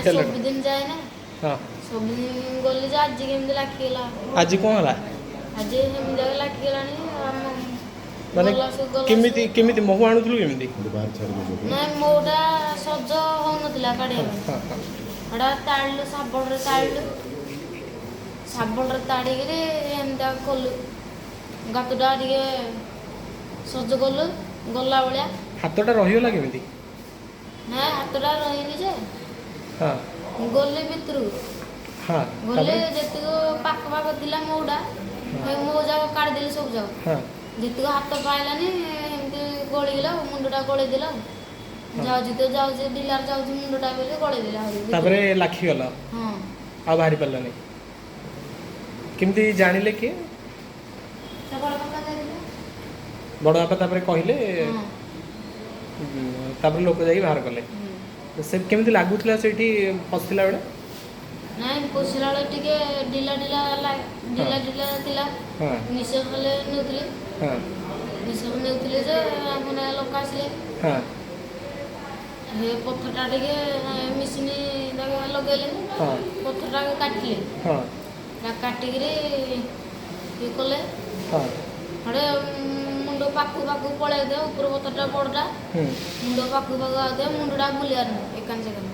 ସବୁଦିନ ଯାଏ ନା। ହଁ ସବୁଦିନ ଗଲି ଯେ ଆଜି କେମିତି ଲାଗିଗଲା। ଆଜି କ'ଣ ହେଲା? ଆଜି ସେମିତି ଲାଗିଗଲାଣି। ମାନେ ଗଲା କେମିତି କେମିତି ମହୁ ଆଣୁଥିଲୁ କେମିତି? ନାଇଁ ମୋଟା ସଜ ହଉନଥିଲା ହଁ କାଢ଼ିବା ହଁ ପାଇଁ। ହଁ ହେଟା ତାଳିଲୁ ଶାବଳରେ ତାଳିଲୁ। ଶାବଳରେ ତାଡ଼ିକିରି ଏମିତିଆ କଲୁ। ଗାତଟା ଟିକେ ସଜ କଲୁ ଗଲା ଭଳିଆ। ହାତଟା ରହିଗଲା କେମିତି? ନାଇଁ ହାତଟା ରହିନି ଯେ ହଁ ଗଲି ଭିତରକୁ। ହଁ ଗଲେ ତାପରେ ଯେତିକ ପାଖ ପାଖ ଥିଲା ମହୁଟା ହଁ ସେ ମହୁ ଯାକ କାଢ଼ିଦେଲି ସବୁ ଯାକ। ହଁ ଯେତିକ ହାତ ପାଇଲାନି ଏମିତି ଗଳିଗଲା ଆଉ ମୁଣ୍ଡଟା ଗଳେଇ ଦେଲା ଆଉ। ହଁ ଯାଉଛି ତ ଯାଉଛି ଢିଲାରେ ଯାଉଛି ମୁଣ୍ଡଟା ବୋଲି ଗଳେଇ ଦେଲା ଆହୁରି ତାପରେ ଭିତରକୁ। ଲାଖିଗଲ ହଁ ଆଉ ବାହାରି ପାରିଲାନି। କେମିତି ଜାଣିଲେ କିଏ? ତା ବଡ଼ ବାପା ଯାଇଥିଲେ। ବଡ଼ ବାପା ତାପରେ କହିଲେ। ହଁ ତାପରେ ଲୋକ ଯାଇକି ବାହାର କଲେ। ସେ କେମିତି ଲାଗୁଥିଲା ସେଇଠି ପଶିଲା ବେଳେ? ନାଇଁ ପଶିଲା ବେଳେ ଟିକେ ଢିଲା ଢିଲା ହଁ ଥିଲା। ହଁ ନିଶ୍ୱାସ ନେଲେ ନେଉଥିଲି। ହଁ ନିଶ୍ୱାସ ନେଉଥିଲି ଯେ ମାନେ ଲୋକ ଆସିଲେ। ହଁ ହେ ପଥରଟା ଟିକେ ମେସିନ୍ ଲଗେଇଲେ। ହଁ ପଥରଟାକୁ କାଟିଲେ। ହଁ କାଟିକିରି ଇଏ କଲେ। ହଁ ହେଟେ ମୁଣ୍ଡ ପାଖକୁ ପଳେଇ ଦିଅ ଉପର ପଥରଟା ବଡ଼ଟା। ହୁଁ ମୁଣ୍ଡ ପାଖକୁ ଆଉଥିବ ମୁଣ୍ଡଟା ବୁଲିବାର ନାହିଁ ଏକାନି ସେକାନି।